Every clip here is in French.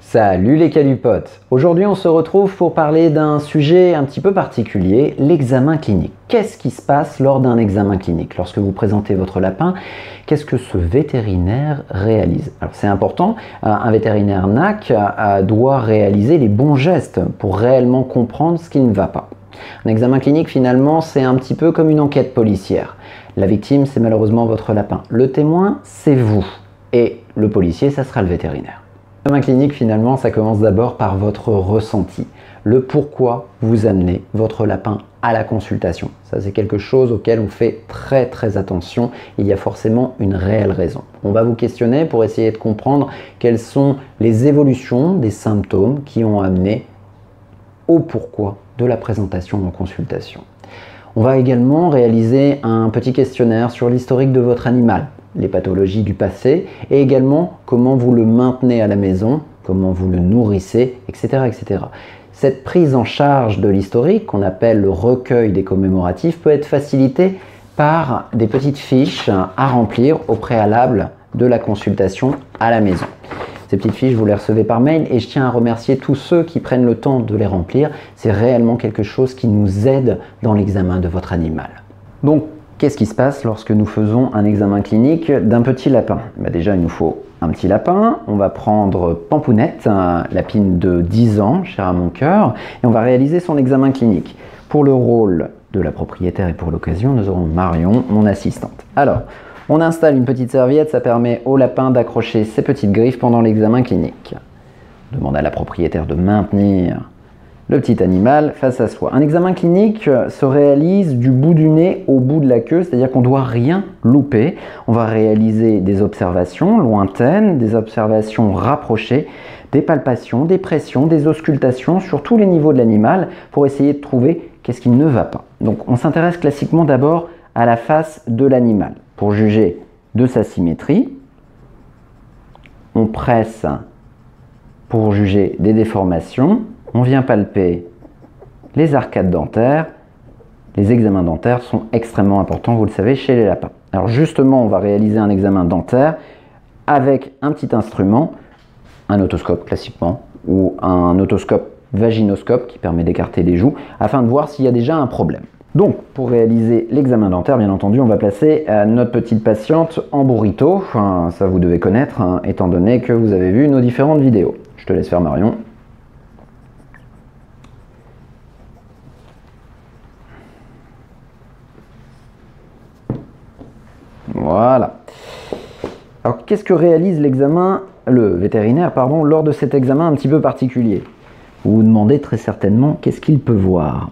Salut les calupotes! Aujourd'hui on se retrouve pour parler d'un sujet un petit peu particulier, l'examen clinique. Qu'est-ce qui se passe lors d'un examen clinique? Lorsque vous présentez votre lapin, qu'est-ce que ce vétérinaire réalise? Alors c'est important, un vétérinaire NAC doit réaliser les bons gestes pour réellement comprendre ce qui ne va pas. Un examen clinique finalement c'est un petit peu comme une enquête policière. La victime c'est malheureusement votre lapin, le témoin c'est vous et le policier ça sera le vétérinaire. L'examen clinique, finalement, ça commence d'abord par votre ressenti, le pourquoi vous amenez votre lapin à la consultation. Ça, c'est quelque chose auquel on fait très attention. Il y a forcément une réelle raison. On va vous questionner pour essayer de comprendre quelles sont les évolutions des symptômes qui ont amené au pourquoi de la présentation en consultation. On va également réaliser un petit questionnaire sur l'historique de votre animal, les pathologies du passé et également comment vous le maintenez à la maison, comment vous le nourrissez, etc. Cette prise en charge de l'historique, qu'on appelle le recueil des commémoratifs, peut être facilitée par des petites fiches à remplir au préalable de la consultation à la maison. Ces petites fiches, vous les recevez par mail et je tiens à remercier tous ceux qui prennent le temps de les remplir. C'est réellement quelque chose qui nous aide dans l'examen de votre animal. Donc, qu'est-ce qui se passe lorsque nous faisons un examen clinique d'un petit lapin? Déjà, il nous faut un petit lapin. On va prendre Pampounette, un lapine de 10 ans, cher à mon cœur, et on va réaliser son examen clinique. Pour le rôle de la propriétaire et pour l'occasion, nous aurons Marion, mon assistante. Alors, on installe une petite serviette, ça permet au lapin d'accrocher ses petites griffes pendant l'examen clinique. On demande à la propriétaire de maintenir le petit animal face à soi. Un examen clinique se réalise du bout du nez au bout de la queue, c'est-à-dire qu'on ne doit rien louper. On va réaliser des observations lointaines, des observations rapprochées, des palpations, des pressions, des auscultations sur tous les niveaux de l'animal pour essayer de trouver qu'est-ce qui ne va pas. Donc on s'intéresse classiquement d'abord à la face de l'animal pour juger de sa symétrie. On presse pour juger des déformations. On vient palper les arcades dentaires. Les examens dentaires sont extrêmement importants, vous le savez, chez les lapins. Alors justement, on va réaliser un examen dentaire avec un petit instrument, un otoscope classiquement, ou un otoscope vaginoscope qui permet d'écarter les joues, afin de voir s'il y a déjà un problème. Donc, pour réaliser l'examen dentaire, bien entendu, on va placer notre petite patiente en burrito. Enfin, ça vous devez connaître, étant donné que vous avez vu nos différentes vidéos. Je te laisse faire, Marion. Voilà. Alors, qu'est-ce que réalise le vétérinaire, lors de cet examen un petit peu particulier? Vous vous demandez très certainement qu'est-ce qu'il peut voir.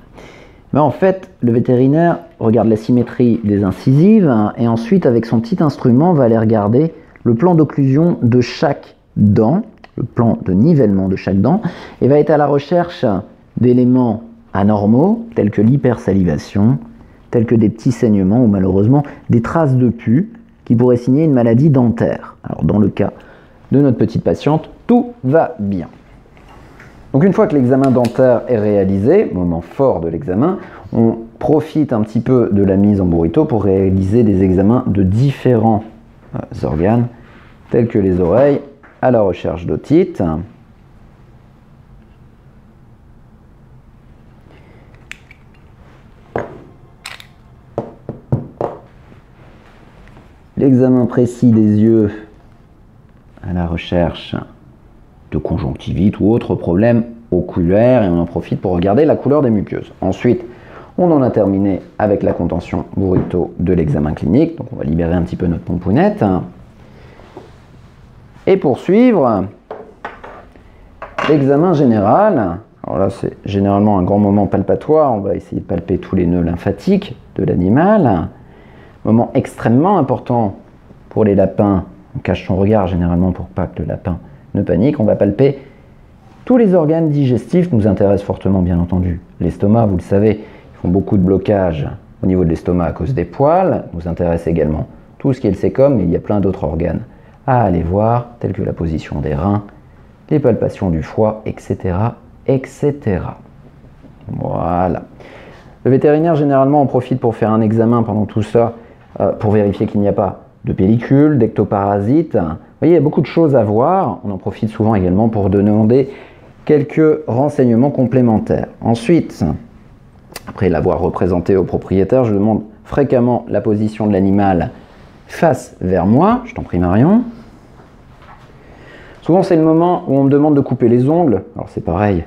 En fait, le vétérinaire regarde la symétrie des incisives et ensuite, avec son petit instrument, va aller regarder le plan d'occlusion de chaque dent, le plan de nivellement de chaque dent, et va être à la recherche d'éléments anormaux, tels que l'hypersalivation, tels que des petits saignements ou malheureusement des traces de pus qui pourraient signer une maladie dentaire. Alors dans le cas de notre petite patiente, tout va bien. Donc une fois que l'examen dentaire est réalisé, moment fort de l'examen, on profite un petit peu de la mise en burrito pour réaliser des examens de différents organes, tels que les oreilles, à la recherche d'otite, l'examen précis des yeux à la recherche de conjonctivite ou autre problème oculaire et on en profite pour regarder la couleur des muqueuses. Ensuite, on en a terminé avec la contention burrito de l'examen clinique. Donc on va libérer un petit peu notre pompounette. Et poursuivre l'examen général. Alors là, c'est généralement un grand moment palpatoire. On va essayer de palper tous les nœuds lymphatiques de l'animal. Moment extrêmement important pour les lapins. On cache son regard généralement pour pas que le lapin ne panique. On va palper tous les organes digestifs. Nous intéresse fortement, bien entendu, l'estomac. Vous le savez, ils font beaucoup de blocage au niveau de l'estomac à cause des poils. Nous intéresse également tout ce qui est le sécom, mais il y a plein d'autres organes à aller voir, tels que la position des reins, les palpations du foie, etc. Voilà. Le vétérinaire, généralement, en profite pour faire un examen pendant tout ça, pour vérifier qu'il n'y a pas de pellicule, d'ectoparasites, voyez, il y a beaucoup de choses à voir. On en profite souvent également pour demander quelques renseignements complémentaires. Ensuite, après l'avoir représenté au propriétaire, je demande fréquemment la position de l'animal face vers moi. Je t'en prie Marion. Souvent c'est le moment où on me demande de couper les ongles. Alors c'est pareil,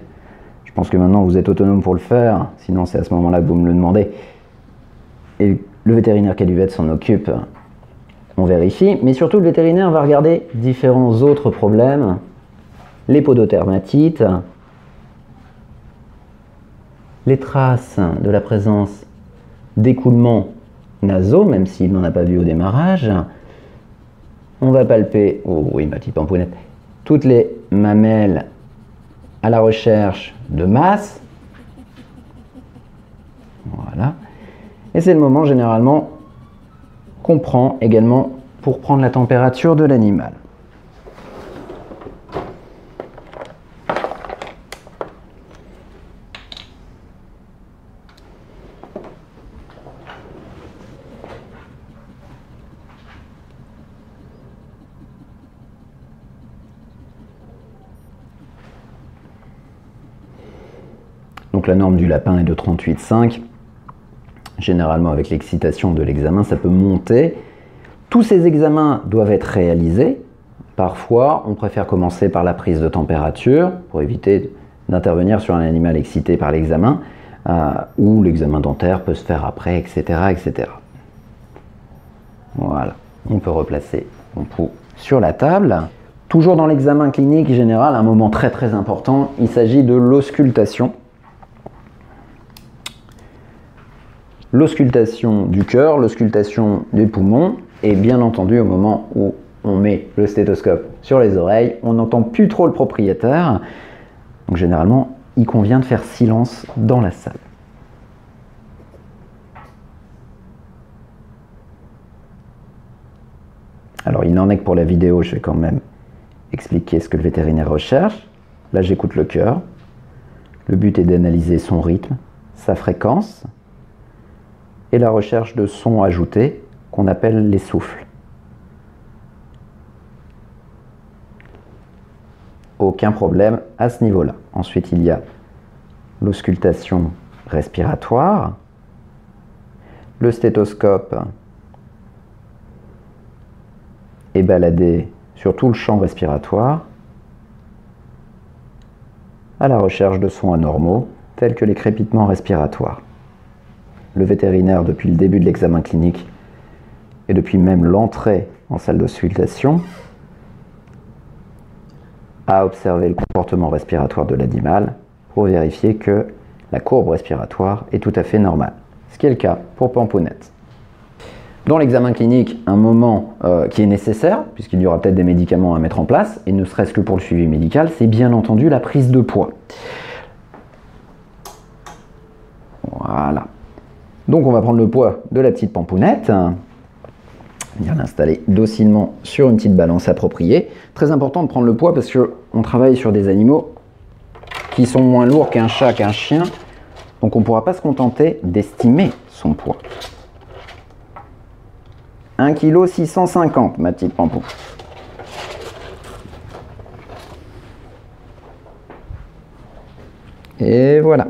je pense que maintenant vous êtes autonome pour le faire, sinon c'est à ce moment-là que vous me le demandez. Et le vétérinaire Caduvette s'en occupe, on vérifie. Mais surtout le vétérinaire va regarder différents autres problèmes. Les pododermatites, les traces de la présence d'écoulements nasaux, même s'il n'en a pas vu au démarrage. On va palper, oh oui ma petite pampounette, toutes les mamelles à la recherche de masse. Voilà. Et c'est le moment généralement qu'on prend également pour prendre la température de l'animal. Donc la norme du lapin est de 38,5. Généralement avec l'excitation de l'examen, ça peut monter. Tous ces examens doivent être réalisés. Parfois, on préfère commencer par la prise de température pour éviter d'intervenir sur un animal excité par l'examen, ou l'examen dentaire peut se faire après, etc., etc. Voilà, on peut replacer mon pouls sur la table. Toujours dans l'examen clinique général, un moment très important, il s'agit de l'auscultation. L'auscultation du cœur, l'auscultation des poumons, et bien entendu au moment où on met le stéthoscope sur les oreilles, on n'entend plus trop le propriétaire. Donc généralement, il convient de faire silence dans la salle. Alors il n'en est que pour la vidéo, je vais quand même expliquer ce que le vétérinaire recherche. Là j'écoute le cœur. Le but est d'analyser son rythme, sa fréquence, et la recherche de sons ajoutés qu'on appelle les souffles. Aucun problème à ce niveau-là. Ensuite, il y a l'auscultation respiratoire, le stéthoscope est baladé sur tout le champ respiratoire à la recherche de sons anormaux tels que les crépitements respiratoires. Le vétérinaire, depuis le début de l'examen clinique et depuis même l'entrée en salle d'auscultation, a observé le comportement respiratoire de l'animal pour vérifier que la courbe respiratoire est tout à fait normale. Ce qui est le cas pour Pampounette. Dans l'examen clinique, un moment qui est nécessaire, puisqu'il y aura peut-être des médicaments à mettre en place, et ne serait-ce que pour le suivi médical, c'est bien entendu la prise de poids. Voilà. Donc on va prendre le poids de la petite Pampounette, venir l'installer docilement sur une petite balance appropriée. Très important de prendre le poids parce qu'on travaille sur des animaux qui sont moins lourds qu'un chat, qu'un chien, donc on ne pourra pas se contenter d'estimer son poids. 1,650 kg, ma petite Pampou. Et voilà.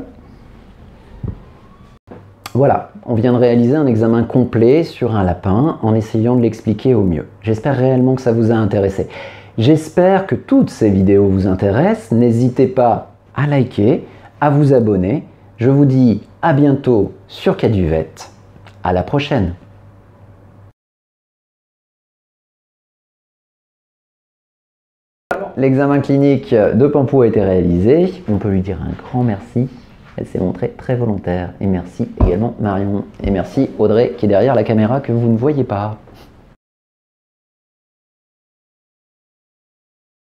Voilà, on vient de réaliser un examen complet sur un lapin en essayant de l'expliquer au mieux. J'espère réellement que ça vous a intéressé. J'espère que toutes ces vidéos vous intéressent. N'hésitez pas à liker, à vous abonner. Je vous dis à bientôt sur Caduvette. À la prochaine. L'examen clinique de Pampou a été réalisé. On peut lui dire un grand merci. Elle s'est montrée très volontaire. Et merci également Marion. Et merci Audrey qui est derrière la caméra que vous ne voyez pas.